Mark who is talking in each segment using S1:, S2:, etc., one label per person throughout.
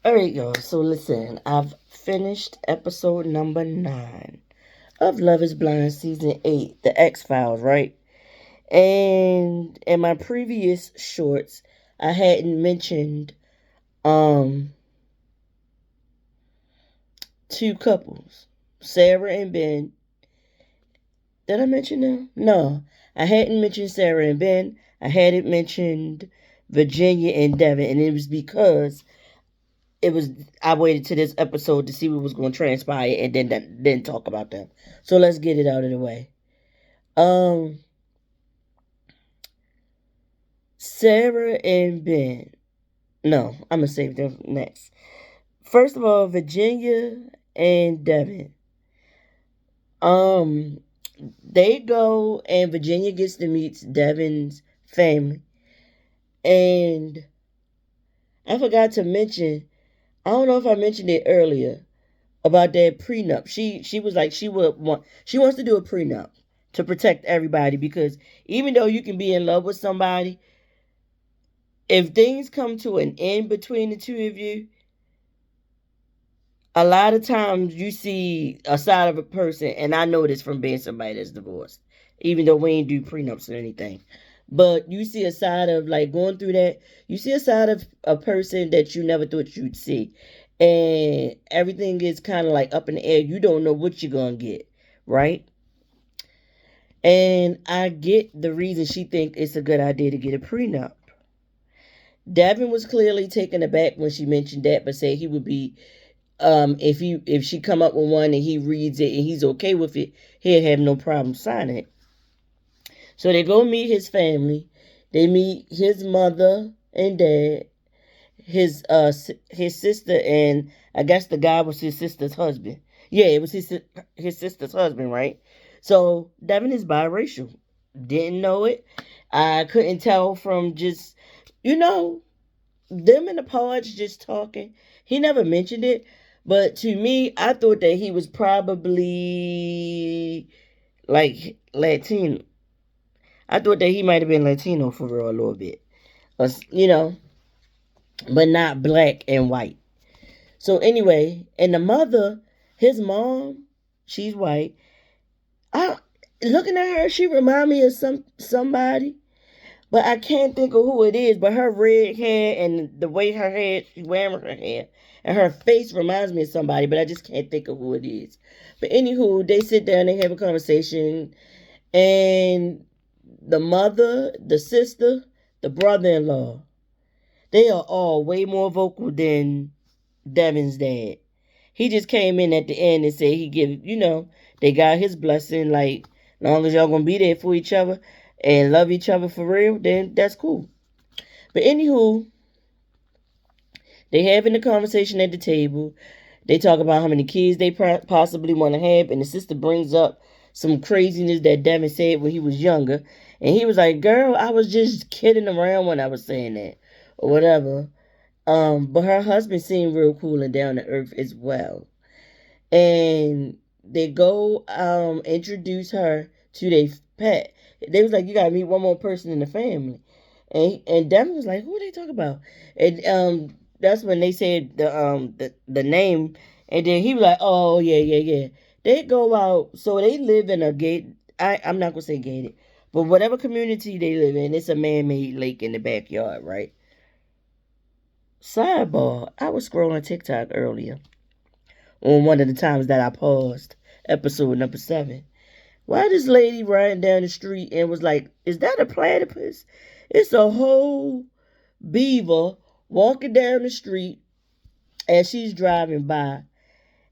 S1: All right, y'all. So listen, I've finished episode number 9 of Love is Blind season 8, The X Files, right? And in my previous shorts, I hadn't mentioned um two couples, Sarah and Ben. Did I mention them? No, I hadn't mentioned Sarah and Ben. I hadn't mentioned Virginia and Devin, and it was because it was I waited to this episode to see what was going to transpire and then talk about them. So let's get it out of the way. Um, Sarah and Ben. No, I'm gonna save them next. First of all, Virginia and Devin. Um, they go and Virginia gets to meet Devin's family, and I forgot to mention. I don't know if I mentioned it earlier about that prenup. She was like she wants to do a prenup to protect everybody because even though you can be in love with somebody, if things come to an end between the two of you, a lot of times you see a side of a person, and I know this from being somebody that's divorced, even though we ain't do prenups or anything. But you see a side of like going through that, you see a side of a person that you never thought you'd see. And everything is kind of like up in the air. You don't know what you're going to get, right? And I get the reason she think it's a good idea to get a prenup. Davin was clearly taken aback when she mentioned that, but said he would be if she come up with one and he reads it and he's okay with it, he'll have no problem signing it. So they go meet his family. They meet his mother and dad, his sister, and I guess the guy was his sister's husband. Yeah, it was his sister's husband, right? So Devin is biracial. Didn't know it. I couldn't tell from just you know them in the pods just talking. He never mentioned it, but to me, I thought that he was probably like Latino. I thought that he might have been Latino for real a little bit, you know, but not black and white. So anyway, and the mother, his mom, she's white. I looking at her, she remind me of somebody, but I can't think of who it is. But her red hair and the way her hair, she's wearing her hair, and her face reminds me of somebody, but I just can't think of who it is. But anywho, they sit down, they have a conversation, and the mother, the sister, the brother-in-law, they are all way more vocal than Devin's dad. He just came in at the end and said he give, they got his blessing. Like, long as y'all gonna be there for each other and love each other for real, then that's cool. But anywho, they having a conversation at the table. They talk about how many kids they possibly want to have, and the sister brings up some craziness that Devin said when he was younger, and he was like, "Girl, I was just kidding around when I was saying that, or whatever." But her husband seemed real cool and down to earth as well, and they go introduce her to their pet. They was like, "You gotta meet one more person in the family," and Devin was like, "Who are they talking about?" And that's when they said the name, and then he was like, "Oh yeah, yeah, yeah." They go out, so they live in a gate. I'm not gonna say gated, but whatever community they live in, it's a man-made lake in the backyard, right? Sidebar: I was scrolling TikTok earlier on one of the times that I paused episode number 7. Why this lady riding down the street and was like, "Is that a platypus?" It's a whole beaver walking down the street as she's driving by.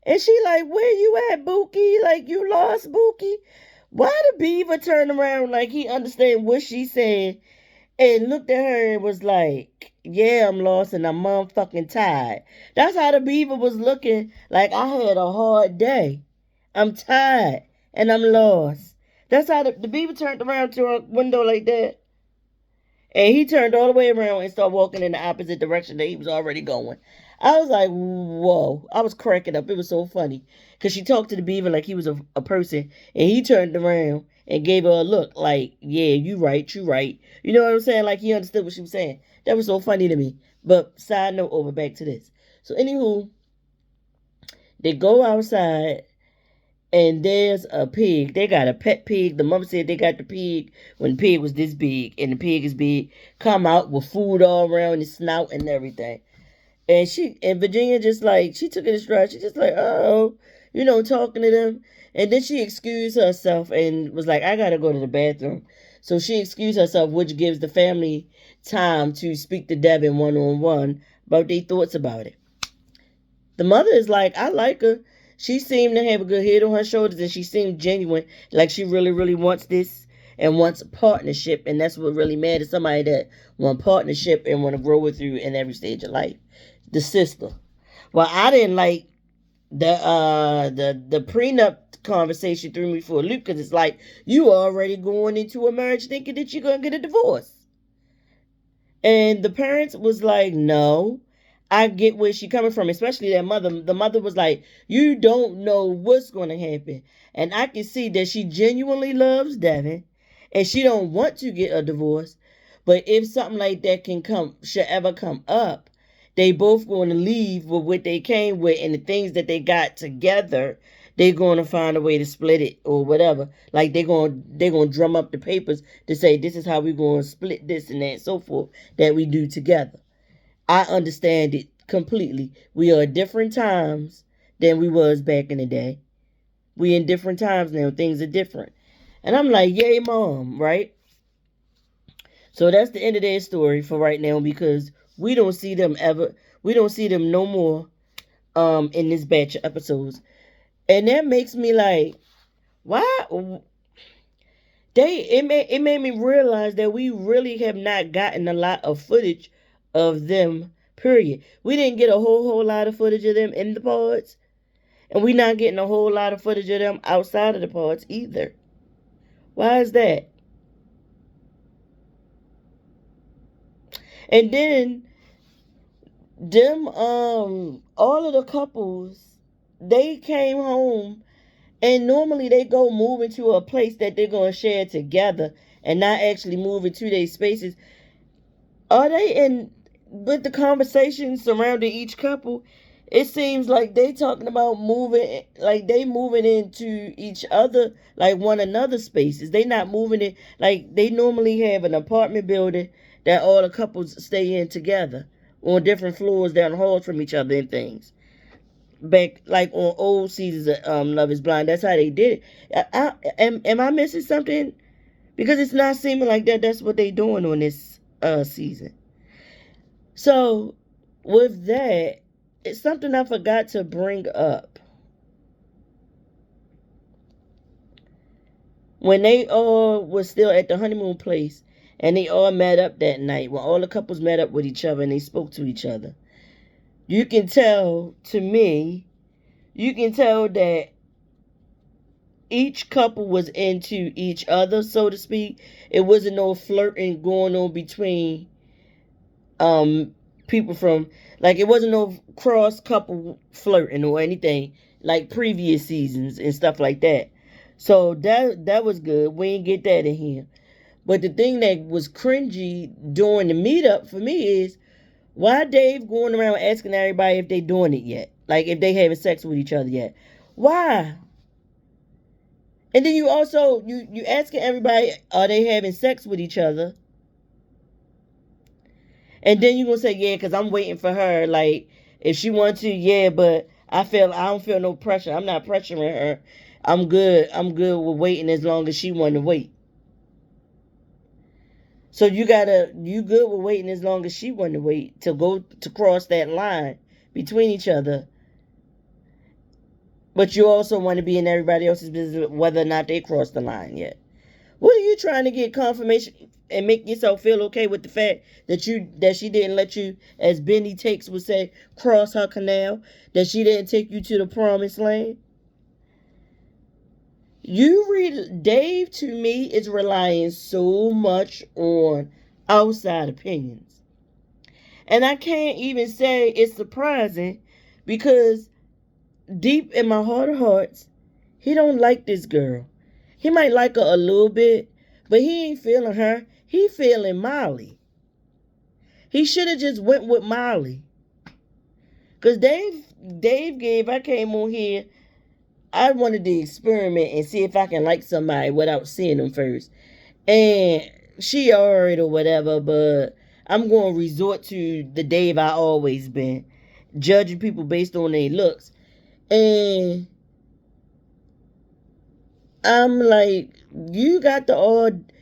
S1: And she like, "Where you at, Bookie? Like, you lost, Bookie?" Why the beaver turned around like he understand what she said and looked at her and was like, "Yeah, I'm lost and I'm motherfucking tired." That's how the beaver was looking. Like, I had a hard day. I'm tired and I'm lost. That's how the beaver turned around to her window like that. And he turned all the way around and started walking in the opposite direction that he was already going. I was like, whoa. I was cracking up. It was so funny. Because she talked to the beaver like he was a person. And he turned around and gave her a look like, "Yeah, you right, you right." You know what I'm saying? Like he understood what she was saying. That was so funny to me. But side note over back to this. So anywho, they go outside and there's a pig. They got a pet pig. The mother said they got the pig when the pig was this big, and the pig is big. Come out with food all around his snout and everything. And Virginia just like she took it in stride. She just like, oh, talking to them. And then she excused herself and was like, I gotta go to the bathroom. So she excused herself, which gives the family time to speak to Devin one-on-one about their thoughts about it. The mother is like, I like her. She seemed to have a good head on her shoulders, and she seemed genuine, like she really, really wants this and wants a partnership. And that's what really matters. Somebody that want partnership and want to grow with you in every stage of life. The sister. Well, I didn't like the prenup conversation threw me for a loop because it's like you already going into a marriage thinking that you're gonna get a divorce. And the parents was like, no, I get where she coming from, especially that mother. The mother was like, you don't know what's going to happen. And I can see that she genuinely loves Devin and she don't want to get a divorce. But if something like that should ever come up, they both going to leave with what they came with and the things that they got together. They're going to find a way to split it or whatever. Like they're going to drum up the papers to say this is how we're going to split this and that and so forth that we do together. I understand it completely. We are at different times than we was back in the day. We in different times now. Things are different. And I'm like, yay, mom, right? So that's the end of their story for right now because we don't see them ever. We don't see them no more in this batch of episodes. And that makes me like, why? It made me realize that we really have not gotten a lot of footage of them. Period. We didn't get a whole lot of footage of them in the pods, and we're not getting a whole lot of footage of them outside of the pods either. Why is that? And then them all of the couples, they came home. And normally they go move into a place that they're going to share together and not actually move into their spaces. Are they in, with the conversation surrounding each couple, it seems like they talking about moving, like they moving into each other, like one another's spaces. They not moving it, like they normally have an apartment building that all the couples stay in together on different floors down the halls from each other and things back like on old seasons of Love Is Blind. That's how they did it. Am I missing something? Because it's not seeming like that's what they doing on this season. So with that, it's something I forgot to bring up. When they all was still at the honeymoon place and they all met up that night, when all the couples met up with each other and they spoke to each other, you can tell that each couple was into each other, so to speak. It wasn't no flirting going on between people from, like, it wasn't no cross couple flirting or anything like previous seasons and stuff like that. So that was good. We didn't get that in here. But the thing that was cringy during the meetup for me is why Dave going around asking everybody if they doing it yet? Like if they having sex with each other yet. Why? And then you also you asking everybody, are they having sex with each other? And then you gonna say, yeah, because I'm waiting for her. Like, if she wants to, yeah, but I don't feel no pressure. I'm not pressuring her. I'm good. I'm good with waiting as long as she want to wait. So you good with waiting as long as she want to wait to cross that line between each other. But you also want to be in everybody else's business whether or not they cross the line yet. What are you trying to get confirmation and make yourself feel okay with the fact that she didn't let you, as Benny Takes would say, cross her canal, that she didn't take you to the promised land? Dave to me is relying so much on outside opinions. And I can't even say it's surprising because deep in my heart of hearts, he don't like this girl. He might like her a little bit, but he ain't feeling her. He feeling Molly. He should have just went with Molly. Cause Dave gave. I came on here. I wanted to experiment and see if I can like somebody without seeing them first. And she alright or whatever, but I'm going to resort to the Dave I always been, judging people based on their looks. And I'm like, you got the odd.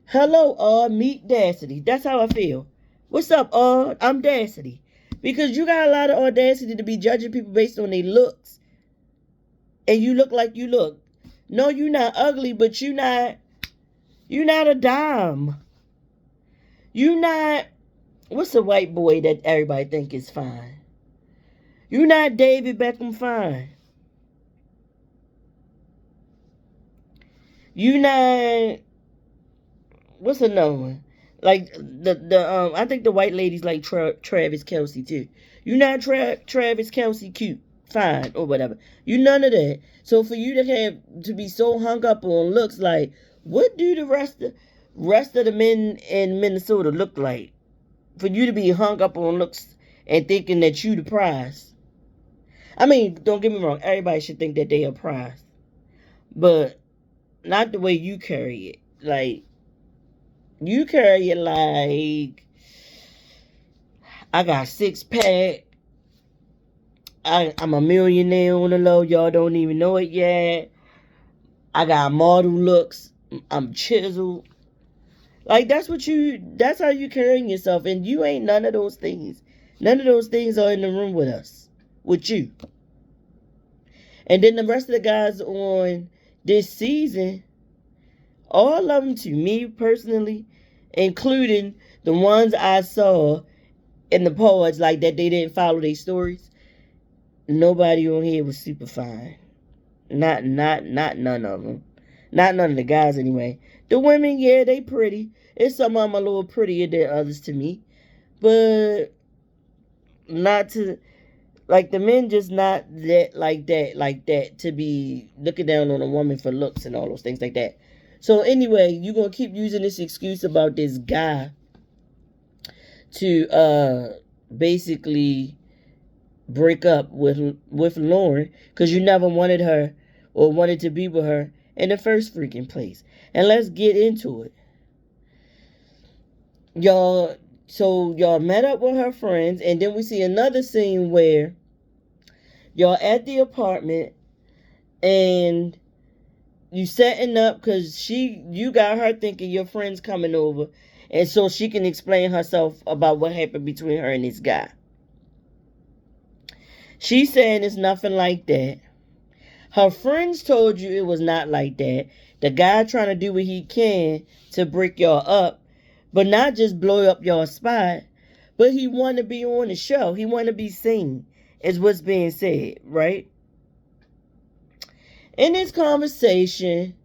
S1: Hello, meet Dacity. That's how I feel. What's up, I'm Dacity. Because you got a lot of audacity to be judging people based on their looks. And you look like you look. No, you're not ugly, but you're not a dime. You're not, what's a white boy that everybody think is fine? You're not David Beckham fine. You're not, what's another one? Like the I think the white ladies like Travis Kelce too. You're not Travis Kelce cute, fine or whatever. You none of that. So for you to have to be so hung up on looks, like what do the rest of the men in Minnesota look like? For you to be hung up on looks and thinking that you the prize. I mean, don't get me wrong. Everybody should think that they are prize, but not the way you carry it. Like you carry it like I got 6-pack. I'm a millionaire on the low. Y'all don't even know it yet. I got model looks. I'm chiseled. Like that's how you carrying yourself. And you ain't none of those things. None of those things are in the room with us. With you. And then the rest of the guys on this season, all of them to me personally, including the ones I saw in the pods like that they didn't follow their stories, nobody on here was super fine. Not none of them. Not none of the guys anyway. The women, yeah, they pretty. It's some of them a little prettier than others to me. But not to, like the men just not that like that to be looking down on a woman for looks and all those things like that. So anyway, you're gonna keep using this excuse about this guy to basically break up with Lauren because you never wanted her or wanted to be with her in the first freaking place. And let's get into it. Y'all met up with her friends, and then we see another scene where y'all at the apartment and you setting up because you got her thinking your friend's coming over, and so she can explain herself about what happened between her and this guy. She's saying it's nothing like that. Her friends told you it was not like that. The guy trying to do what he can to break y'all up, but not just blow up y'all spot, but he want to be on the show. He want to be seen, is what's being said, right? In this conversation,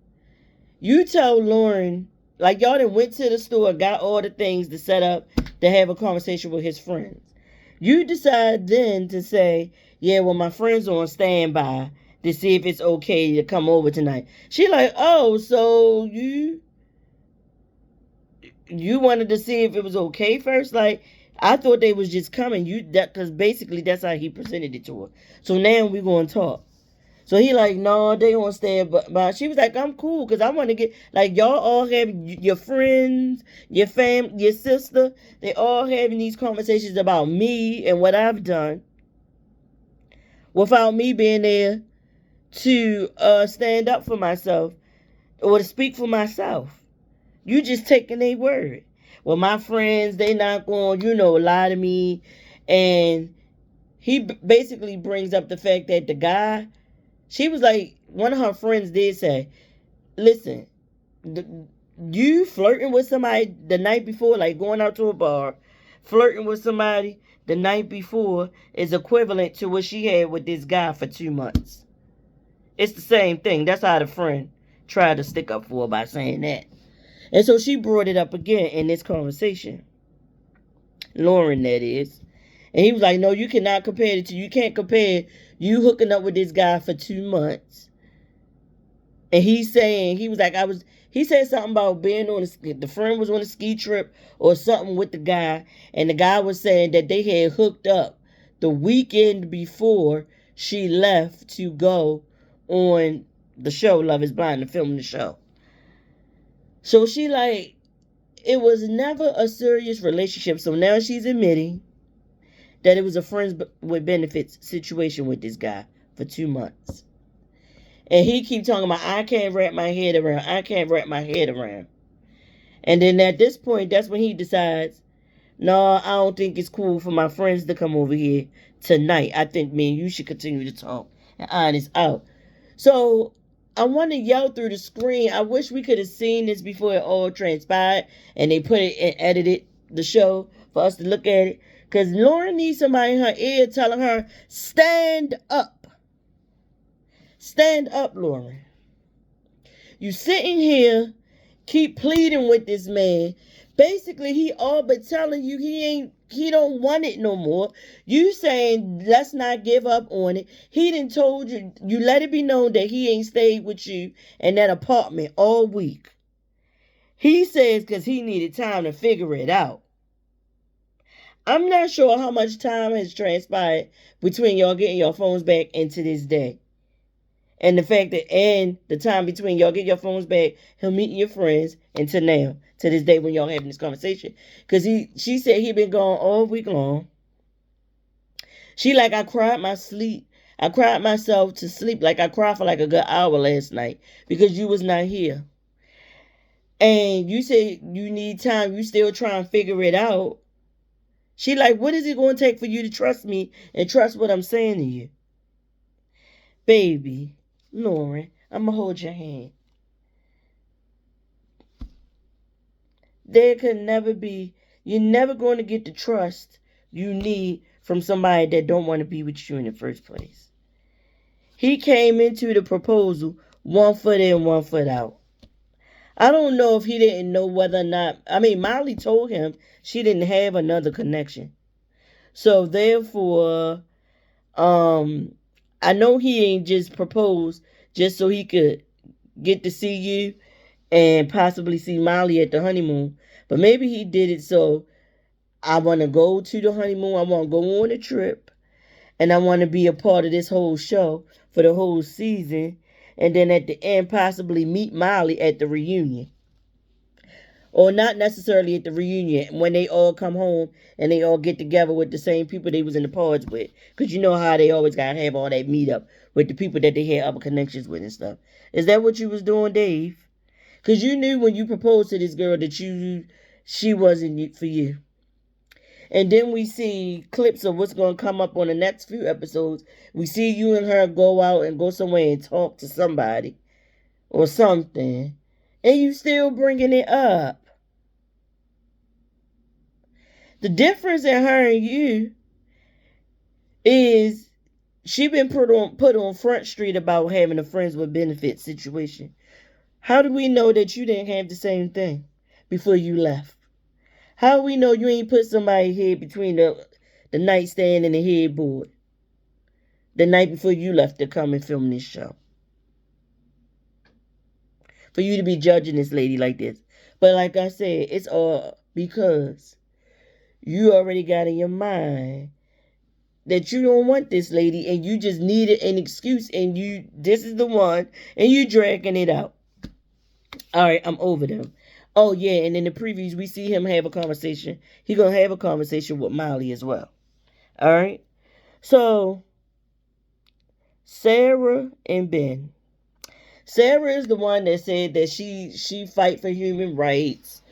S1: you tell Lauren, like y'all done went to the store, got all the things to set up to have a conversation with his friends. You decide then to say, yeah, well, my friend's on standby to see if it's okay to come over tonight. She like, oh, so you wanted to see if it was okay first? Like, I thought they was just coming. Because basically that's how he presented it to her. So now we going to talk. So he like, no, they gonna stay. But she was like, I'm cool because I want to get, like, y'all all have your friends, your fam, your sister. They all having these conversations about me and what I've done without me being there to stand up for myself or to speak for myself. You just taking a word. Well, my friends, they not going, lie to me. And he basically brings up the fact that the guy, she was like, one of her friends did say, listen, you flirting with somebody the night before, like going out to a bar, flirting with somebody the night before is equivalent to what she had with this guy for 2 months. It's the same thing. That's how the friend tried to stick up for her by saying that. And so she brought it up again in this conversation. Lauren, that is. And he was like, no, you cannot compare it to, you can't compare you hooking up with this guy for 2 months. And he's saying, he was like, he said something about being on the friend was on a ski trip or something with the guy. And the guy was saying that they had hooked up the weekend before she left to go on the show Love is Blind to film the show. So she like, it was never a serious relationship. So now she's admitting that it was a friends with benefits situation with this guy for 2 months. And he keep talking about, I can't wrap my head around. I can't wrap my head around. And then at this point, that's when he decides, no, I don't think it's cool for my friends to come over here tonight. I think me and you should continue to talk and iron this out. So I want to yell through the screen. I wish we could have seen this before it all transpired and they put it and edited the show for us to look at it. Because Lauren needs somebody in her ear telling her, stand up. Stand up, Lauren. You sitting here, keep pleading with this man. Basically, he all but telling you he don't want it no more. You saying, let's not give up on it. He done told you, you let it be known that he ain't stayed with you in that apartment all week. He says because he needed time to figure it out. I'm not sure how much time has transpired between y'all getting your phones back and to this day. And the fact that, and the time between y'all get your phones back, him meeting your friends, and to now, to this day when y'all having this conversation. Because she said he been gone all week long. She like, I cried myself to sleep. Like I cried for like a good hour last night because you was not here. And you said you need time. You still trying to figure it out. She like, what is it going to take for you to trust me and trust what I'm saying to you? Baby, Lauren, I'm going to hold your hand. There could never be, you're never going to get the trust you need from somebody that don't want to be with you in the first place. He came into the proposal 1 foot in, 1 foot out. I don't know if he didn't know whether or not, Molly told him she didn't have another connection. So therefore, I know he ain't just proposed just so he could get to see you and possibly see Molly at the honeymoon. But maybe he did it so I want to go to the honeymoon. I want to go on a trip. And I want to be a part of this whole show for the whole season. And then at the end, possibly meet Molly at the reunion. Or not necessarily at the reunion, when they all come home and they all get together with the same people they was in the pods with. Because you know how they always got to have all that meet up with the people that they had other connections with and stuff. Is that what you was doing, Dave? Because you knew when you proposed to this girl that she wasn't for you. And then we see clips of what's going to come up on the next few episodes. We see you and her go out and go somewhere and talk to somebody or something. And you still bringing it up. The difference in her and you is she been put on Front Street about having a friends with benefits situation. How do we know that you didn't have the same thing before you left? How do we know you ain't put somebody's head between the nightstand and the headboard the night before you left to come and film this show? For you to be judging this lady like this. But like I said, it's all because you already got in your mind that you don't want this lady and you just needed an excuse and this is the one and you dragging it out. All right, I'm over them. Oh yeah, and in the previews we see him have a conversation. He gonna have a conversation with Molly as well. All right. So Sarah and Ben. Sarah is the one that said that she fight for human rights.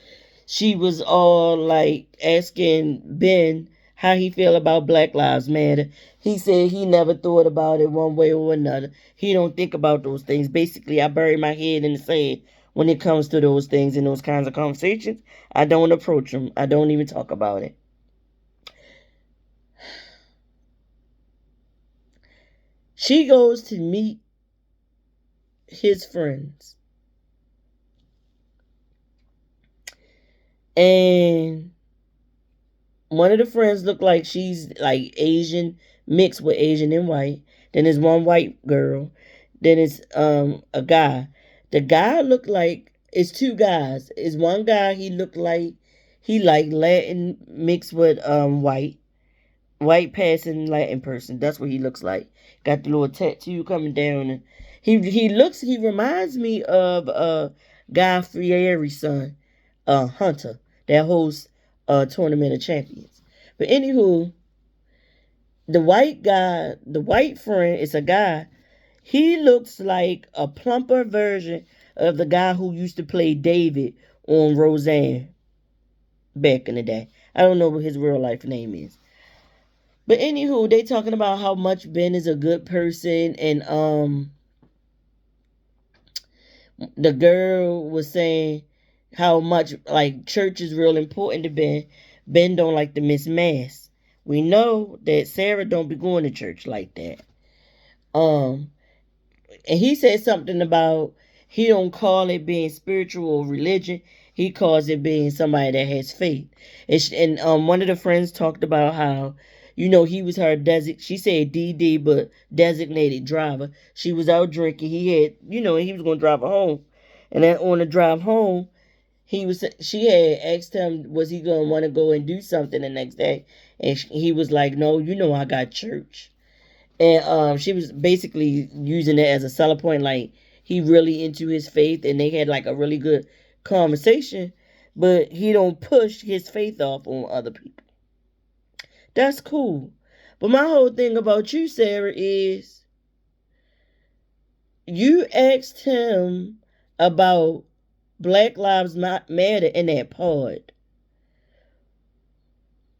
S1: She was all like asking Ben how he feel about Black Lives Matter. He said he never thought about it one way or another. He don't think about those things. Basically, I bury my head in the sand when it comes to those things and those kinds of conversations. I don't approach them. I don't even talk about it. She goes to meet his friends. And one of the friends look like she's like Asian, mixed with Asian and white. Then there's one white girl. Then it's a guy. The guy looked like, it's two guys. It's one guy, he looked like he like Latin mixed with white. white passing Latin person. That's what he looks like. Got the little tattoo coming down. And he reminds me of Guy Fieri's son, Hunter, that hosts Tournament of Champions. But anywho, the white friend is a guy. He looks like a plumper version of the guy who used to play David on Roseanne back in the day. I don't know what his real life name is. But anywho, they talking about how much Ben is a good person, and the girl was saying how much like church is real important to Ben. Ben don't like to miss mass. We know that Sarah don't be going to church like that. Um, and he said something about he don't call it being spiritual or religion. He calls it being somebody that has faith. And one of the friends talked about how, he was her she said DD, but designated driver. She was out drinking. He had, he was going to drive her home. And then on the drive home, she had asked him, was he going to want to go and do something the next day? And he was like, no, I got church. And she was basically using it as a selling point, like he really into his faith, and they had like a really good conversation, but he don't push his faith off on other people. That's cool. But my whole thing about you, Sarah, is you asked him about Black Lives Matter in that pod.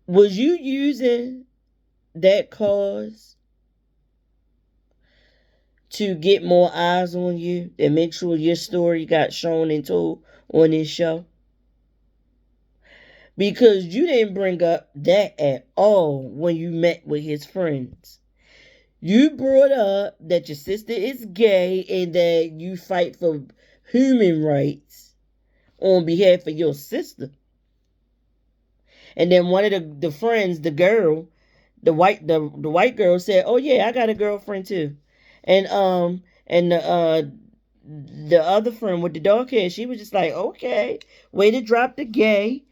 S1: Was you using that cause to get more eyes on you and make sure your story got shown and told on this show? Because you didn't bring up that at all when you met with his friends. You brought up that your sister is gay and that you fight for human rights on behalf of your sister. And then one of the friends, the girl, the white girl said, "Oh yeah, I got a girlfriend too." And the other friend with the dark hair, she was just like, "Okay, way to drop the gay."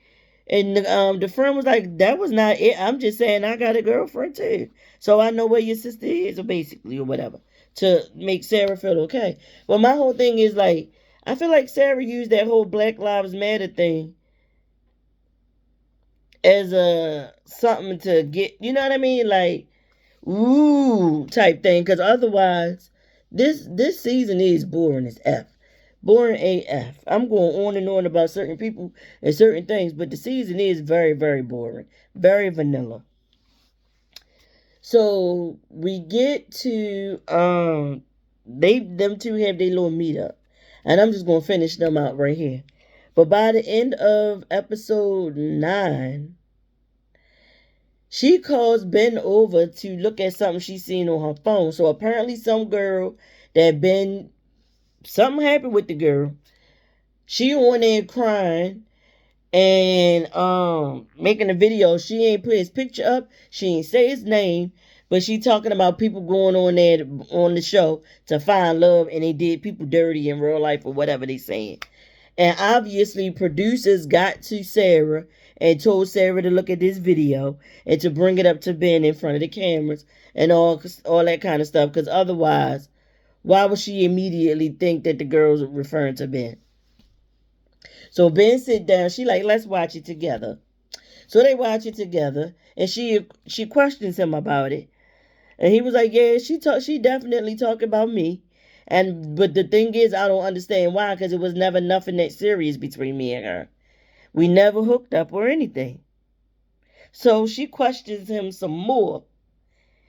S1: And the friend was like, "That was not it. I'm just saying I got a girlfriend too, so I know where your sister is, or basically, or whatever, to make Sarah feel okay." But my whole thing is like, I feel like Sarah used that whole Black Lives Matter thing as a something to get, you know what I mean, like ooh type thing. Because otherwise, this season is boring as f. Boring AF. I'm going on and on about certain people and certain things, but the season is very, very boring. Very vanilla. So we get to them two have their little meetup. And I'm just gonna finish them out right here. But by the end of episode 9, she calls Ben over to look at something she's seen on her phone. So apparently some girl that Ben, something happened with the girl. She on there crying and making a video. She ain't put his picture up. She ain't say his name. But she talking about people going on there on the show to find love, and they did people dirty in real life or whatever they saying. And obviously producers got to Sarah and told Sarah to look at this video and to bring it up to Ben in front of the cameras and all that kind of stuff. Because otherwise, why would she immediately think that the girl's referring to Ben? So Ben sit down. She like, let's watch it together. So they watch it together, and she questions him about it, and he was like, yeah, she definitely talk about me, but the thing is, I don't understand why, because it was never nothing that serious between me and her. We never hooked up or anything. So she questions him some more,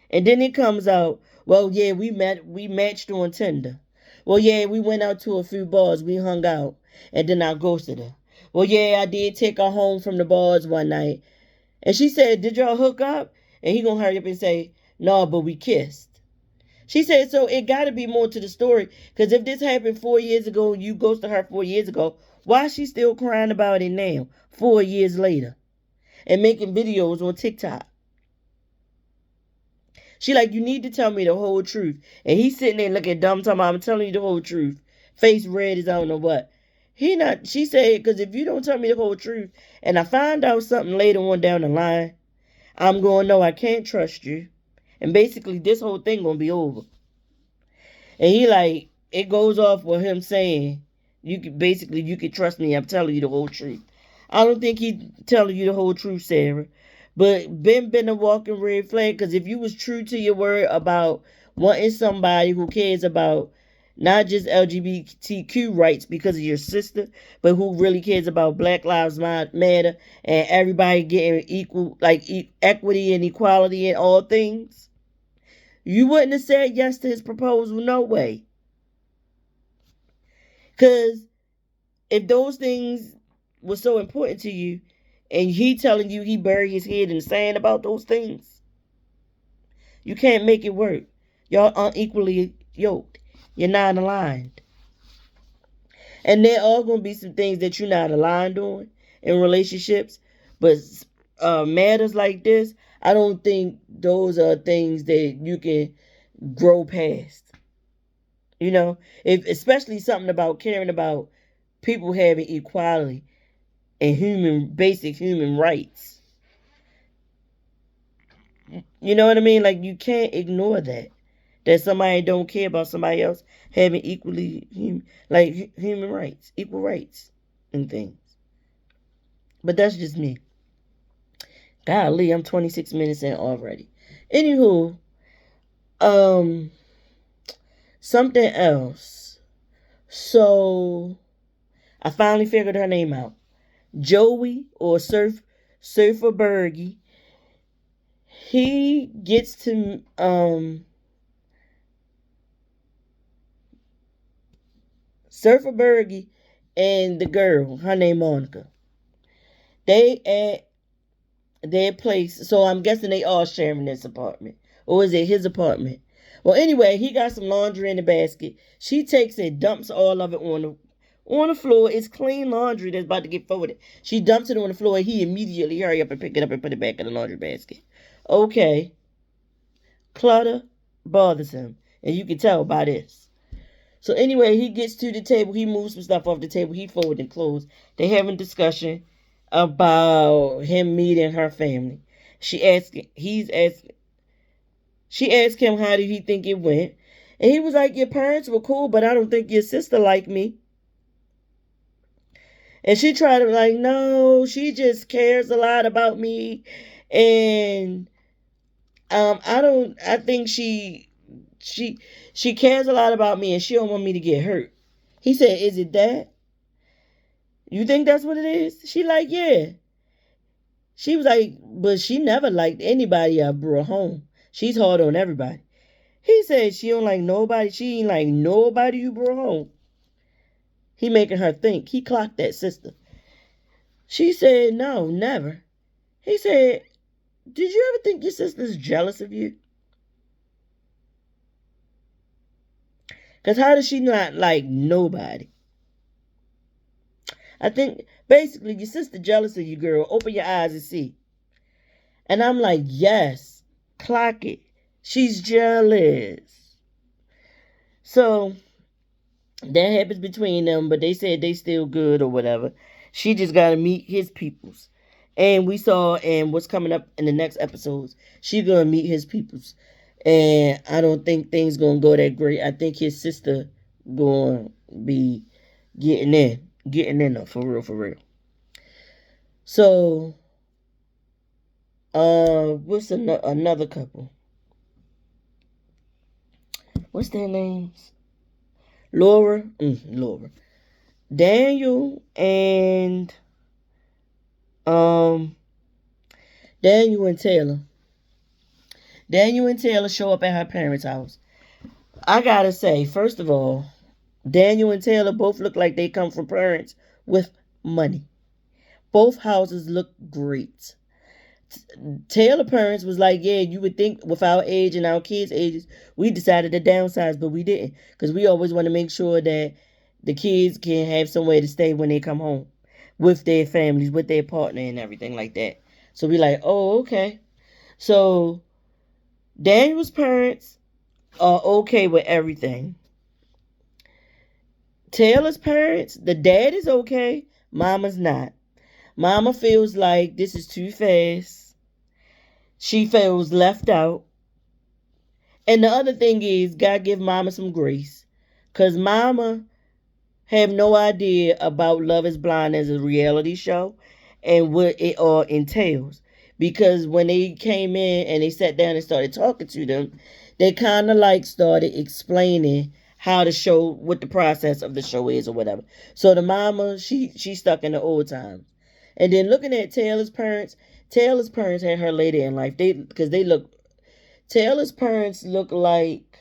S1: and then it comes out, well, yeah, we matched on Tinder. Well, yeah, we went out to a few bars, we hung out, and then I ghosted her. Well, yeah, I did take her home from the bars one night. And she said, did y'all hook up? And he gonna hurry up and say, no, but we kissed. She said, so it gotta be more to the story. Because if this happened 4 years ago and you ghosted her 4 years ago, why is she still crying about it now, 4 years later? And making videos on TikTok. She like, you need to tell me the whole truth. And he's sitting there looking dumb, talking about, I'm telling you the whole truth. Face red as I don't know what. She said, because if you don't tell me the whole truth and I find out something later on down the line, I'm going, no, I can't trust you. And basically, this whole thing going to be over. And he like, it goes off with him saying, you can trust me. I'm telling you the whole truth. I don't think he telling you the whole truth, Sarah. But Ben been a walking red flag, because if you was true to your word about wanting somebody who cares about not just LGBTQ rights because of your sister, but who really cares about Black Lives Matter and everybody getting equal, like equity and equality in all things, you wouldn't have said yes to his proposal, no way. Because if those things were so important to you, and he telling you he buried his head in the sand about those things, you can't make it work. Y'all unequally yoked. You're not aligned. And there are going to be some things that you're not aligned on in relationships. But matters like this, I don't think those are things that you can grow past. You know, if especially something about caring about people having equality and basic human rights. You know what I mean? Like, you can't ignore that somebody don't care about somebody else having human rights, equal rights and things. But that's just me. Golly, I'm 26 minutes in already. Anywho, something else. So I finally figured her name out. Joey, or Surfer Berge, he gets to Surfer Berge and the girl, her name Monica. They at their place, so I'm guessing they all sharing this apartment. Or is it his apartment? Well, anyway, he got some laundry in the basket. She takes it, dumps all of it on the floor. It's clean laundry that's about to get folded. She dumps it on the floor, and he immediately hurry up and pick it up and put it back in the laundry basket. Okay. Clutter bothers him, and you can tell by this. So anyway, he gets to the table. He moves some stuff off the table. He folding clothes. They having a discussion about him meeting her family. She asked him how did he think it went. And he was like, your parents were cool, but I don't think your sister liked me. And she tried to like, no, she just cares a lot about me. And I think she cares a lot about me and she don't want me to get hurt. He said, is it that? You think that's what it is? She like, yeah. She was like, but she never liked anybody I brought home. She's hard on everybody. He said she don't like nobody. She ain't like nobody you brought home. He making her think. He clocked that sister. She said, no, never. He said, did you ever think your sister's jealous of you? Because how does she not like nobody? I think basically your sister jealous of you, girl. Open your eyes and see. And I'm like, yes, clock it. She's jealous. So that happens between them, but they said they still good or whatever. She just got to meet his peoples. And we saw, and what's coming up in the next episodes, she going to meet his peoples. And I don't think things going to go that great. I think his sister going to be getting in there, for real. So, what's another couple? What's their names? Laura. Daniel and Daniel and Taylor. Daniel and Taylor show up at her parents' house. I gotta say, first of all, Daniel and Taylor both look like they come from parents with money. Both houses look great. Taylor parents was like, yeah, you would think with our age and our kids' ages, we decided to downsize, but we didn't. Because we always want to make sure that the kids can have somewhere to stay when they come home with their families, with their partner and everything like that. So we like, oh, okay. So Daniel's parents are okay with everything. Taylor's parents, the dad is okay, mama's not. Mama feels like this is too fast. She feels left out. And the other thing is, God give Mama some grace. Because Mama have no idea about Love is Blind as a reality show and what it all entails. Because when they came in and they sat down and started talking to them, they kind of like started explaining how the show, what the process of the show is or whatever. So the mama, she stuck in the old times. And then looking at Taylor's parents had her later in life. Taylor's parents look like,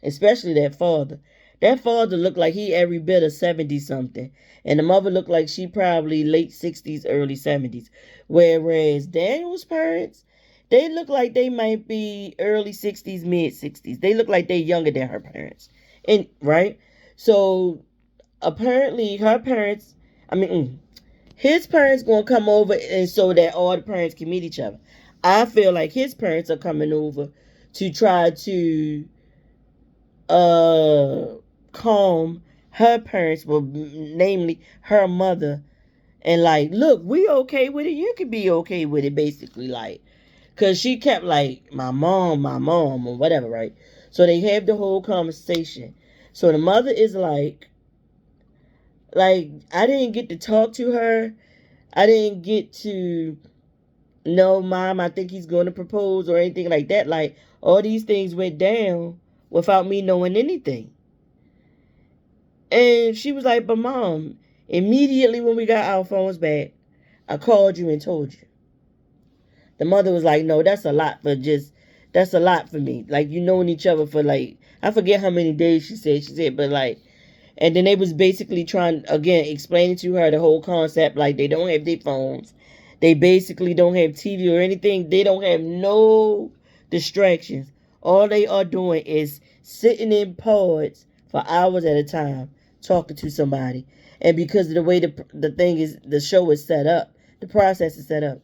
S1: especially that father. That father looked like he every bit of 70 something. And the mother looked like she probably late 60s, early 70s. Whereas Daniel's parents, they look like they might be early 60s, mid 60s. They look like they're younger than her parents. And right? So apparently her parents, his parents gonna come over and so that all the parents can meet each other. I feel like his parents are coming over to try to uh calm her parents, well, namely her mother, and like, look, we okay with it, you can be okay with it, basically, like, because she kept like my mom or whatever, right? So they have the whole conversation. So the mother is like, I didn't get to talk to her, I didn't get to know, Mom, I think he's going to propose or anything like that. Like, all these things went down without me knowing anything. And she was like, but Mom, immediately when we got our phones back, I called you and told you. The mother was like, no, that's a lot for me. Like, you knowing each other for like, I forget how many days she said, but like, and then they was basically trying, again, explaining to her the whole concept, like they don't have their phones. They basically don't have TV or anything. They don't have no distractions. All they are doing is sitting in pods for hours at a time talking to somebody. And because of the way the show is set up, the process is set up,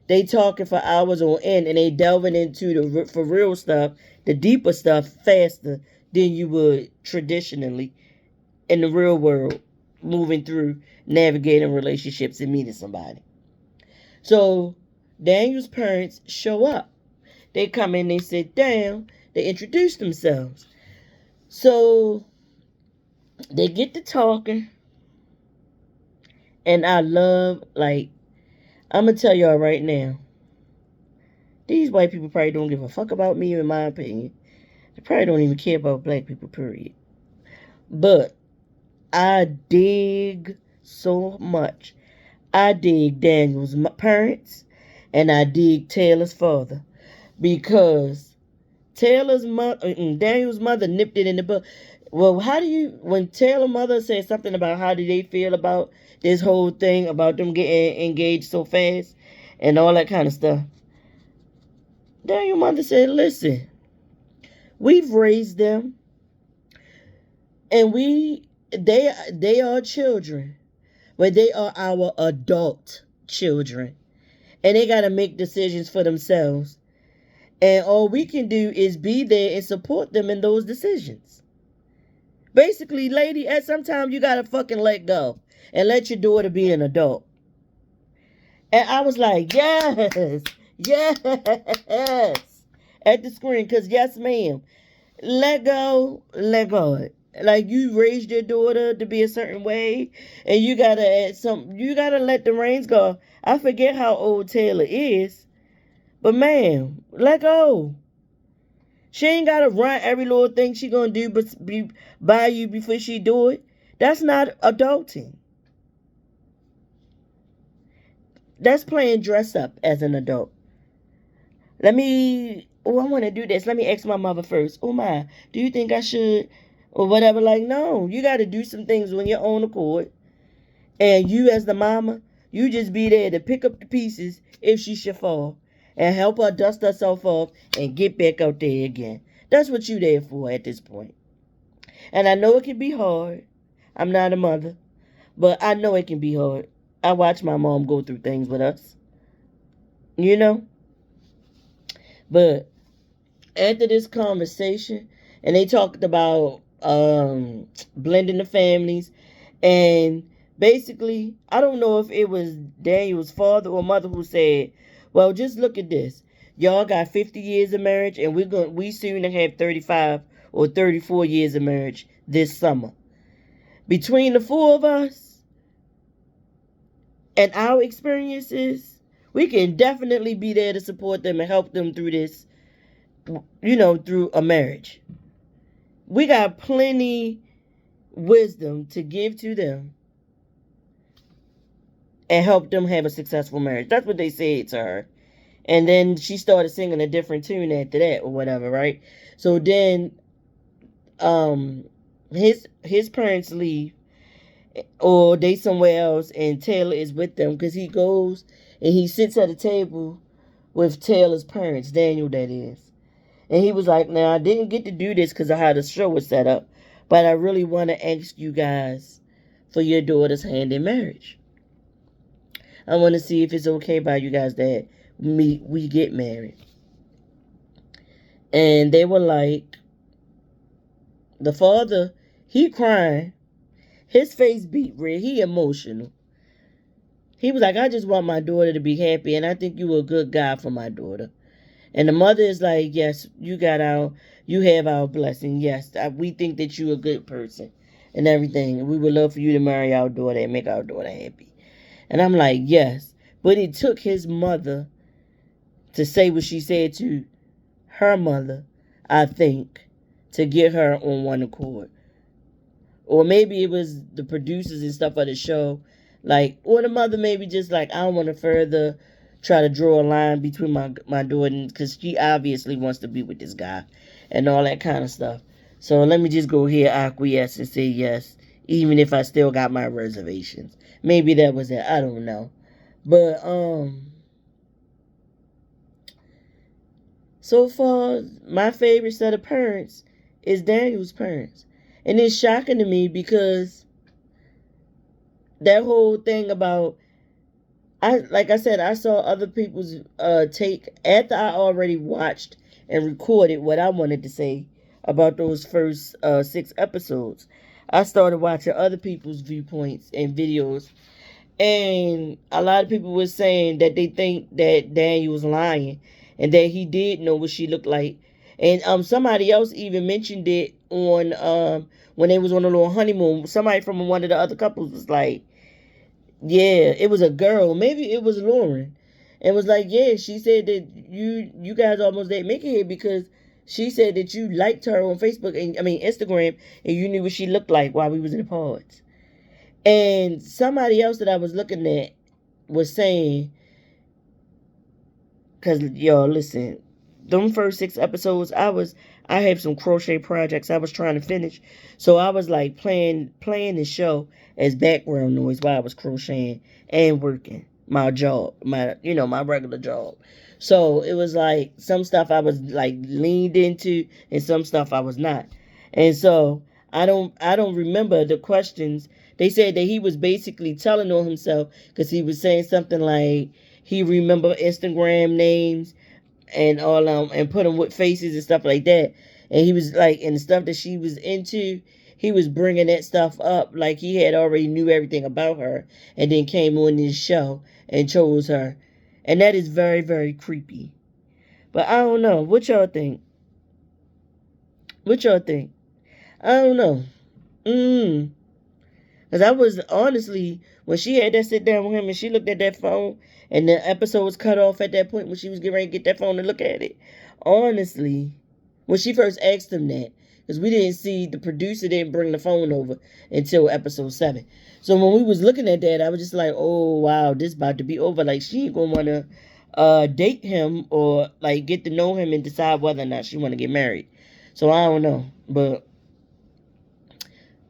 S1: they talking for hours on end and they delving into the for real stuff, the deeper stuff, faster than you would traditionally in the real world, moving through navigating relationships and meeting somebody. So Daniel's parents show up. They come in, they sit down, they introduce themselves. So they get to talking, and I love, like, I'm gonna tell y'all right now, these white people probably don't give a fuck about me, in my opinion. They probably don't even care about black people, period. But I dig so much. I dig Daniel's parents, and I dig Taylor's father, because Daniel's mother nipped it in the bud. Well, when Taylor's mother said something about how do they feel about this whole thing about them getting engaged so fast and all that kind of stuff, Daniel's mother said, listen, we've raised them, and they are children, but they are our adult children, and they got to make decisions for themselves. And all we can do is be there and support them in those decisions. Basically, lady, at some time you gotta fucking let go and let your daughter be an adult. And I was like, yes, yes, at the screen, because yes, ma'am, let go, let go. Like, you raised your daughter to be a certain way, and you gotta let the reins go. I forget how old Taylor is, but man, let go. She ain't gotta run every little thing she gonna do but be by you before she do it. That's not adulting. That's playing dress up as an adult. I want to do this. Let me ask my mother first. Oh my, do you think I should? Or whatever. Like, no, you gotta do some things on your own accord. And you as the mama, you just be there to pick up the pieces if she should fall, and help her dust herself off and get back out there again. That's what you there for at this point. And I know it can be hard. I'm not a mother, but I know it can be hard. I watch my mom go through things with us, you know? But after this conversation, and they talked about blending the families, and basically, I don't know if it was Daniel's father or mother who said, well, just look at this. Y'all got 50 years of marriage, and we soon to have 35 or 34 years of marriage this summer. Between the four of us and our experiences, we can definitely be there to support them and help them through this, through a marriage. We got plenty wisdom to give to them and help them have a successful marriage. That's what they said to her. And then she started singing a different tune after that or whatever, right? So then his parents leave, or they somewhere else, and Taylor is with them, because he goes and he sits at a table with Taylor's parents, Daniel that is. And he was like, now I didn't get to do this because of how the show was set up, but I really want to ask you guys for your daughter's hand in marriage. I want to see if it's okay by you guys that we get married. And they were like, the father, he crying. His face beat red. He emotional. He was like, I just want my daughter to be happy, and I think you were a good guy for my daughter. And the mother is like, yes, you have our blessing. Yes, we think that you're a good person and everything. And we would love for you to marry our daughter and make our daughter happy. And I'm like, yes. But it took his mother to say what she said to her mother, I think, to get her on one accord. Or maybe it was the producers and stuff of the show. Like, or the mother maybe just like, I don't want to further try to draw a line between my daughter, because she obviously wants to be with this guy and all that kind of stuff. So let me just go here, acquiesce, and say yes, even if I still got my reservations. Maybe that was it. I don't know. But so far, my favorite set of parents is Daniel's parents. And it's shocking to me because that whole thing about, like I said, I saw other people's take after I already watched and recorded what I wanted to say about those first 6 episodes. I started watching other people's viewpoints and videos, and a lot of people were saying that they think that Daniel was lying and that he did know what she looked like. And somebody else even mentioned it on when they was on a little honeymoon. Somebody from one of the other couples was like, yeah, it was a girl. Maybe it was Lauren. And was like, yeah, she said that you guys almost didn't make it here because she said that you liked her on Facebook and Instagram, and you knew what she looked like while we was in the pods. And somebody else that I was looking at was saying, because y'all listen, them first 6 episodes, I have some crochet projects I was trying to finish, so I was like playing the show as background noise while I was crocheting and working my job, my regular job. So it was like some stuff I was like leaned into and some stuff I was not. And so I don't remember the questions. They said that he was basically telling on himself because he was saying something like he remember Instagram names and all and put them with faces and stuff like that. And he was like, and the stuff that she was into, he was bringing that stuff up like he had already knew everything about her, and then came on this show and chose her, and that is very, very creepy. But I don't know. What y'all think? What y'all think? I don't know. Because I was honestly, when she had that sit down with him and she looked at that phone and the episode was cut off at that point when she was getting ready to get that phone and look at it. Honestly, when she first asked him that, because we didn't see, the producer didn't bring the phone over until episode 7. So when we was looking at that, I was just like, oh, wow, this about to be over. Like, she ain't going to want to date him or, like, get to know him and decide whether or not she want to get married. So I don't know. But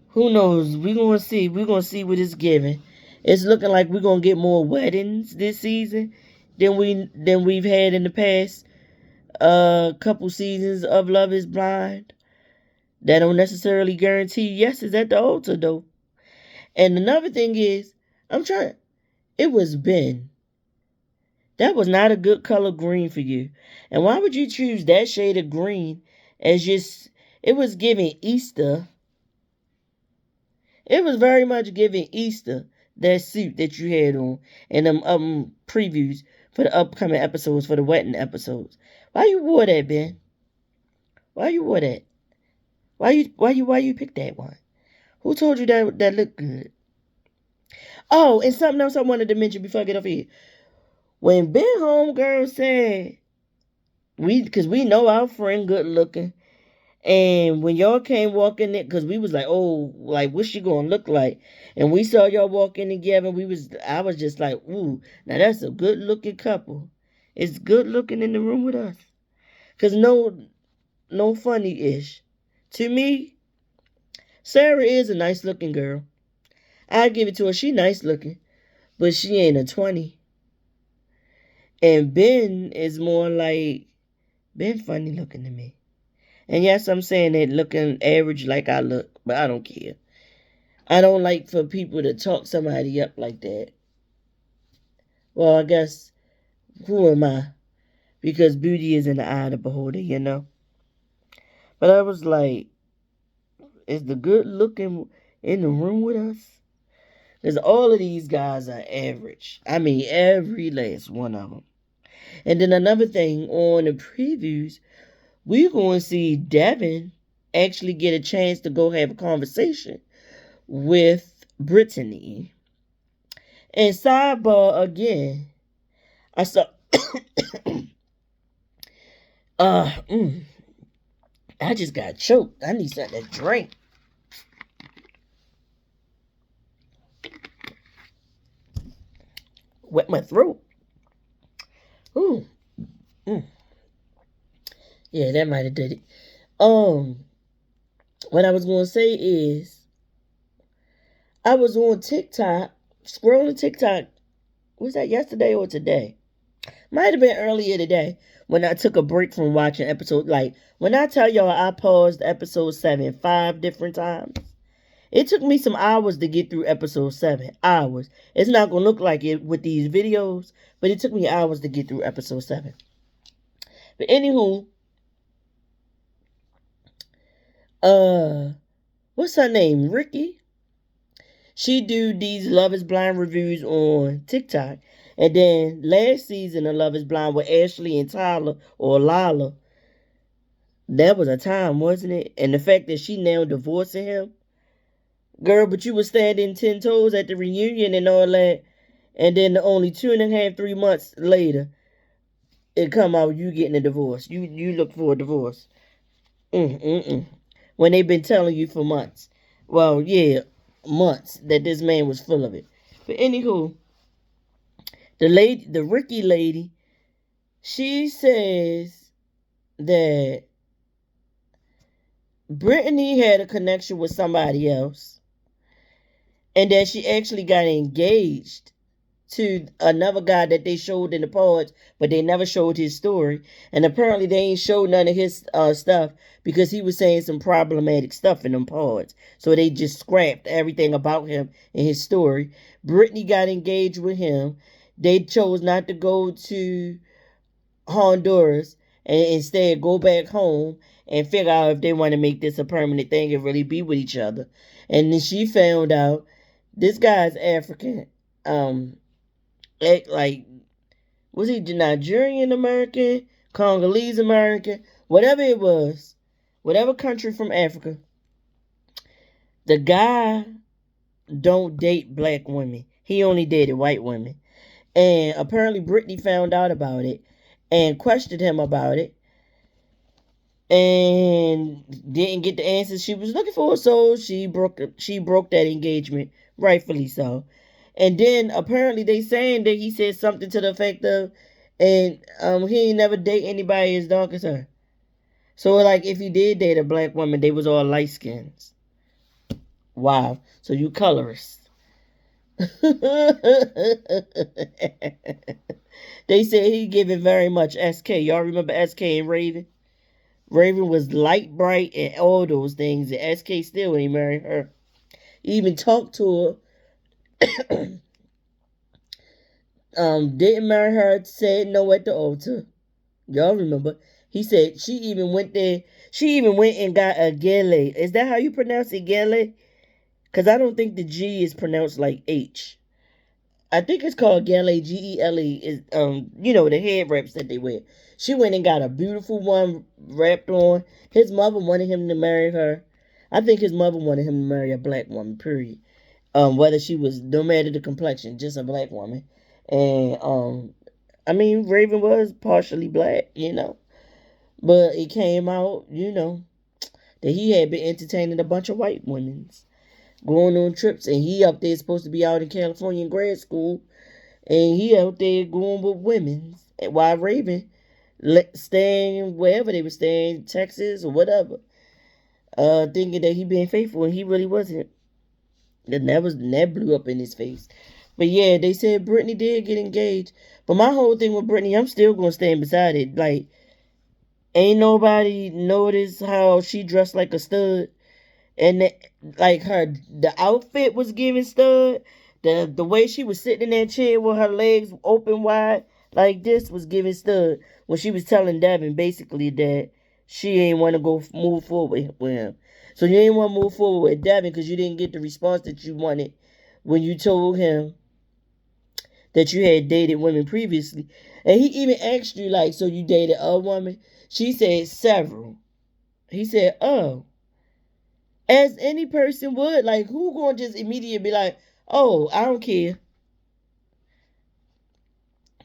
S1: who knows? We're going to see. We're going to see what it's giving. It's looking like we're going to get more weddings this season than we've had in the past couple seasons of Love is Blind. That don't necessarily guarantee yeses at the altar, though. And another thing is, it was Ben. That was not a good color green for you. And why would you choose that shade of green as it was giving Easter. It was very much giving Easter, that suit that you had on in them previews for the upcoming episodes, for the wedding episodes. Why you wore that, Ben? Why you wore that? Why you picked that one? Who told you that looked good? Oh, and something else I wanted to mention before I get off here. When Ben Homegirl said because we know our friend good looking, and when y'all came walking in, because we was like, oh, like what's she gonna look like? And we saw y'all walking together. I was just like, ooh, now that's a good looking couple. It's good looking in the room with us. Cause no funny ish. To me, Sarah is a nice looking girl. I give it to her. She nice looking, but she ain't a 20. And Ben is more like Ben funny looking to me. And yes, I'm saying that looking average like I look, but I don't care. I don't like for people to talk somebody up like that. Well, I guess, who am I? Because beauty is in the eye of the beholder, you know? But I was like, is the good looking in the room with us? Because all of these guys are average. I mean, every last one of them. And then another thing, on the previews, we're going to see Devin actually get a chance to go have a conversation with Brittany. And sidebar again, I saw I just got choked. I need something to drink. Wet my throat. Ooh. Yeah, that might have did it. What I was gonna say is I was on TikTok, scrolling TikTok. Was that yesterday or today? Might have been earlier today when I took a break from watching episode. Like, when I tell y'all I paused episode 7 5 different times, it took me some hours to get through episode 7. Hours. It's not going to look like it with these videos, but it took me hours to get through episode 7. But anywho, what's her name? Ricky? She do these Love is Blind reviews on TikTok. And then last season of Love is Blind with Ashley and Tyler, or Lala, that was a time, wasn't it? And the fact that she now divorcing him. Girl, but you were standing 10 toes at the reunion and all that. And then only 2.5, 3 months later, it come out you getting a divorce. You look for a divorce. When they've been telling you for months. Well, yeah, months that this man was full of it. But anywho, the Ricky lady, she says that Brittany had a connection with somebody else, and that she actually got engaged to another guy that they showed in the pods, but they never showed his story. And apparently they ain't showed none of his stuff because he was saying some problematic stuff in them pods. So they just scrapped everything about him and his story. Brittany got engaged with him. They chose not to go to Honduras and instead go back home and figure out if they want to make this a permanent thing and really be with each other. And then she found out this guy's African. Like, was he Nigerian American, Congolese American, whatever it was, whatever country from Africa. The guy don't date black women. He only dated white women. And apparently Brittany found out about it and questioned him about it and didn't get the answers she was looking for, so she broke that engagement, rightfully so. And then apparently they saying that he said something to the effect of, and he ain't never date anybody as dark as her. So like if he did date a black woman, they was all light skins. Wow. So you colorist. They said he giving very much SK. Y'all remember SK and Raven? Raven was light, bright, and all those things. And SK still when he married her. He even talked to her. Didn't marry her, said no at the altar. Y'all remember. He said she even went there. She even went and got a gele. Is that how you pronounce it, gele? Because I don't think the G is pronounced like H. I think it's called Gele, Gele. Is you know, the head wraps that they wear. She went and got a beautiful one wrapped on. His mother wanted him to marry her. I think his mother wanted him to marry a black woman. Period. Whether she was, no matter the complexion, just a black woman. And I mean, Raven was partially black, you know, but it came out, you know, that he had been entertaining a bunch of white women, going on trips, and he up there supposed to be out in California in grad school, and he out there going with women, and while Raven staying wherever they were staying, Texas or whatever, thinking that he being faithful, and he really wasn't. And that blew up in his face. But yeah, they said Brittany did get engaged. But my whole thing with Brittany, I'm still gonna stand beside it. Like, ain't nobody noticed how she dressed like a stud, and like the outfit was giving stud. The way she was sitting in that chair with her legs open wide like this was giving stud. When she was telling Devin basically that she ain't want to go move forward with him. So you ain't want to move forward with Devin because you didn't get the response that you wanted when you told him that you had dated women previously. And he even asked you, like, so you dated a woman? She said several. He said, oh. As any person would. Like, who gonna just immediately be like, oh, I don't care.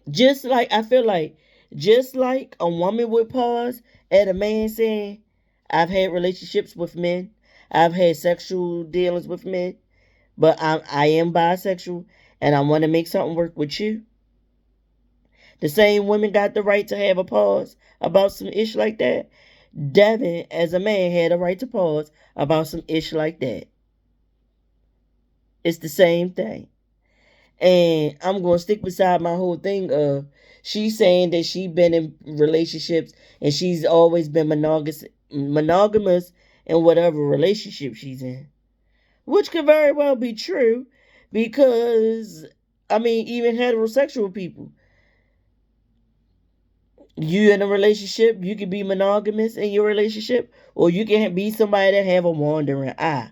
S1: Just like, I feel like, just like a woman would pause at a man saying, I've had relationships with men. I've had sexual dealings with men. But I am bisexual and I want to make something work with you. The same women got the right to have a pause about some ish like that. Devin, as a man, had a right to pause about some ish like that. It's the same thing. And I'm going to stick beside my whole thing of she's saying that she been in relationships and she's always been monogamous in whatever relationship she's in. Which could very well be true because, I mean, even heterosexual people, you in a relationship, you can be monogamous in your relationship, or you can be somebody that have a wandering eye.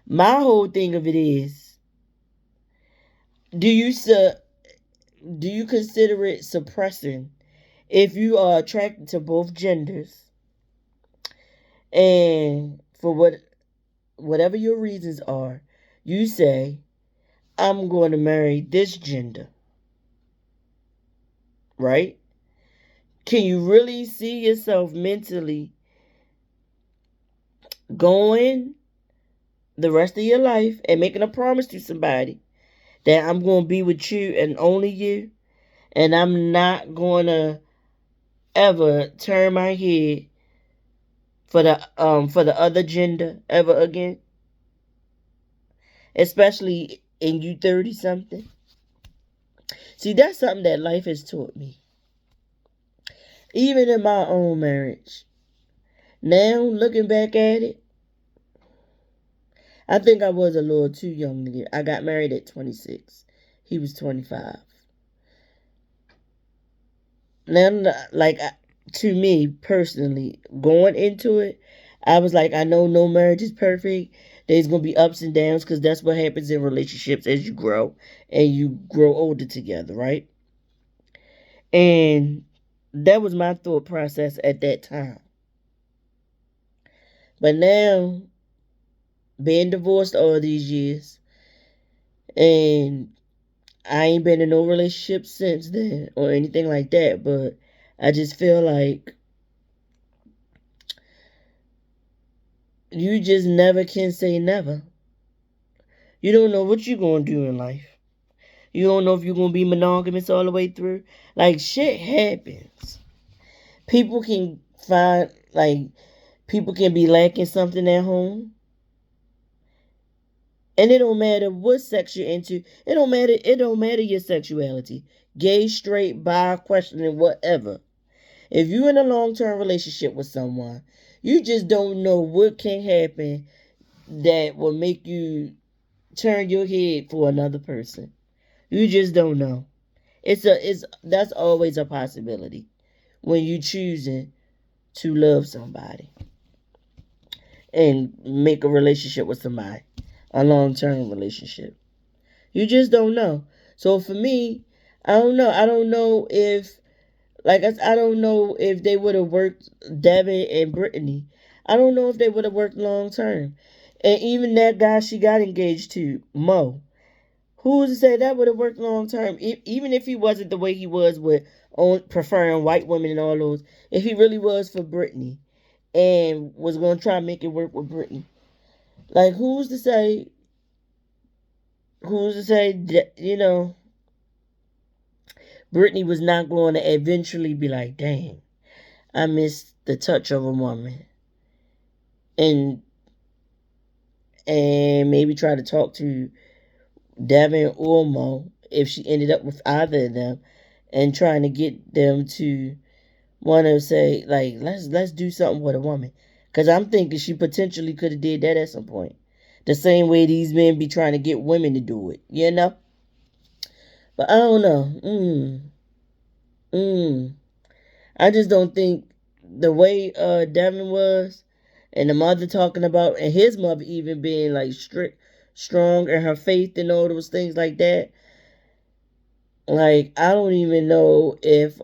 S1: My whole thing of it is, do you do you consider it suppressing if you are attracted to both genders and for whatever your reasons are, you say, I'm going to marry this gender, right? Can you really see yourself mentally going the rest of your life and making a promise to somebody that I'm going to be with you and only you, and I'm not going to ever turn my head for the other gender ever again, especially in you 30 something? See, that's something that life has taught me. Even in my own marriage. Now, looking back at it, I think I was a little too young to get. I got married at 26. He was 25. Now, like, to me personally, going into it, I was like, I know no marriage is perfect. There's going to be ups and downs because that's what happens in relationships as you grow and you grow older together, right? And that was my thought process at that time. But now, being divorced all these years, and I ain't been in no relationship since then or anything like that, but I just feel like you just never can say never. You don't know what you're going to do in life. You don't know if you're going to be monogamous all the way through. Like, shit happens. People can find, like, people can be lacking something at home. And it don't matter what sex you're into. It don't matter your sexuality. Gay, straight, bi, questioning, whatever. If you're in a long-term relationship with someone, you just don't know what can happen that will make you turn your head for another person. You just don't know. That's always a possibility when you choosing to love somebody and make a relationship with somebody, a long-term relationship. You just don't know. So for me, I don't know. I don't know if, I don't know if they would have worked, Devin and Brittany. I don't know if they would have worked long term. And even that guy she got engaged to, Mo, who's to say that would have worked long term? Even if he wasn't the way he was with preferring white women and all those, if he really was for Brittany and was going to try and make it work with Brittany, like who's to say? Who's to say that, Brittany was not going to eventually be like, dang, I miss the touch of a woman, and maybe try to talk to Devin or Mo if she ended up with either of them, and trying to get them to want to say like, let's do something with a woman, because I'm thinking she potentially could have did that at some point, the same way these men be trying to get women to do it. But I don't know. I just don't think the way Devin was, and the mother talking about, and his mother even being like strict, strong in her faith and all those things like that. Like I don't even know if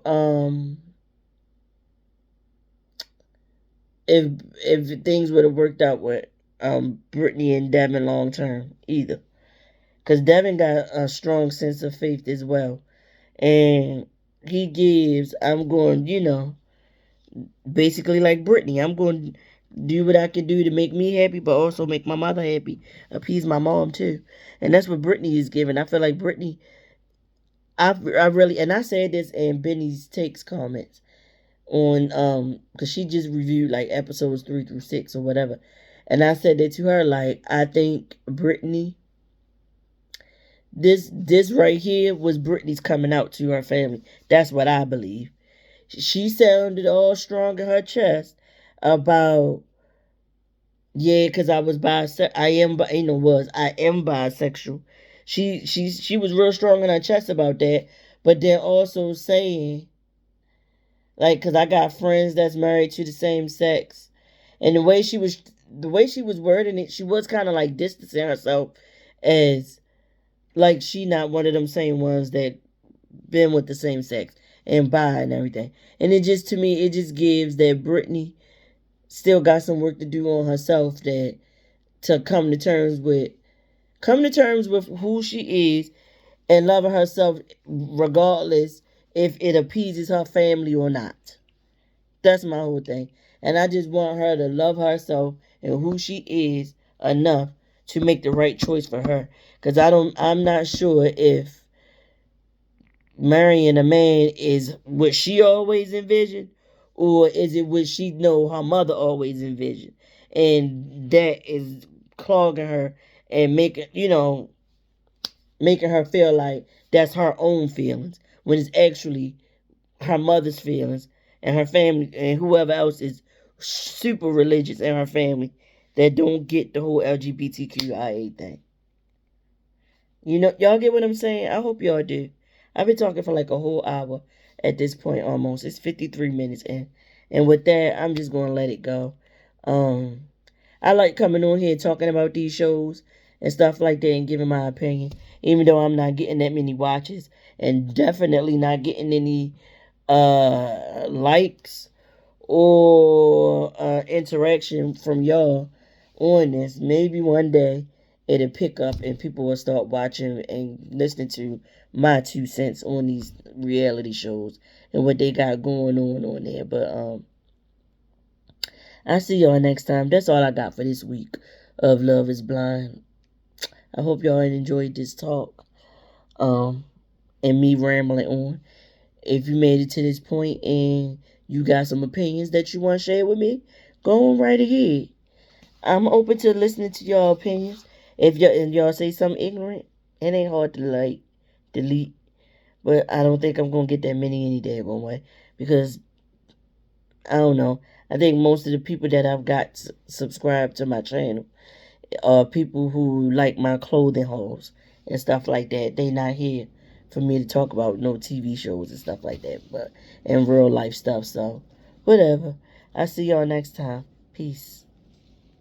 S1: things would have worked out with Brittany and Devin long term either, because Devin got a strong sense of faith as well, and he gives. I'm going, basically like Brittany. I'm going to do what I can do to make me happy, but also make my mother happy, appease my mom too, and that's what Brittany is giving. I feel like Brittany. I really, and I said this in Benny's takes comments on because she just reviewed like episodes 3 through 6 or whatever, and I said that to her, like, I think Brittany, this right here was Brittany's coming out to her family. That's what I believe. She sounded all strong in her chest about, yeah, because I was bisexual. I am bisexual. She was real strong in her chest about that, but then also saying, like, because I got friends that's married to the same sex, and the way she was wording it, she was kind of like distancing herself as like she not one of them same ones that been with the same sex and bi and everything. And it just, to me, it just gives that Brittany still got some work to do on herself, that to come to terms with who she is, and loving herself regardless if it appeases her family or not. That's my whole thing. And I just want her to love herself and who she is enough to make the right choice for her. Cause I'm not sure if marrying a man is what she always envisioned, or is it what she know her mother always envisioned, and that is clogging her and making her feel like that's her own feelings when it's actually her mother's feelings, and her family and whoever else is super religious in her family that don't get the whole LGBTQIA thing. Y'all get what I'm saying? I hope y'all do. I've been talking for like a whole hour at this point almost. It's 53 minutes in. And with that, I'm just going to let it go. Um, I like coming on here talking about these shows and stuff like that and giving my opinion, even though I'm not getting that many watches and definitely not getting any likes or interaction from y'all on this. Maybe one day it'll pick up and people will start watching and listening to my 2 cents on these reality shows and what they got going on there. But I'll see y'all next time. That's all I got for this week of Love is Blind. I hope y'all enjoyed this talk and me rambling on. If you made it to this point and you got some opinions that you want to share with me, go on right ahead. I'm open to listening to your opinions. If y'all say something ignorant, it ain't hard to like delete. But I don't think I'm gonna get that many any day one way, because I don't know. I think most of the people that I've got subscribed to my channel are people who like my clothing hauls and stuff like that. They not here for me to talk about no TV shows and stuff like that, but in real life stuff. So whatever. I'll see y'all next time. Peace.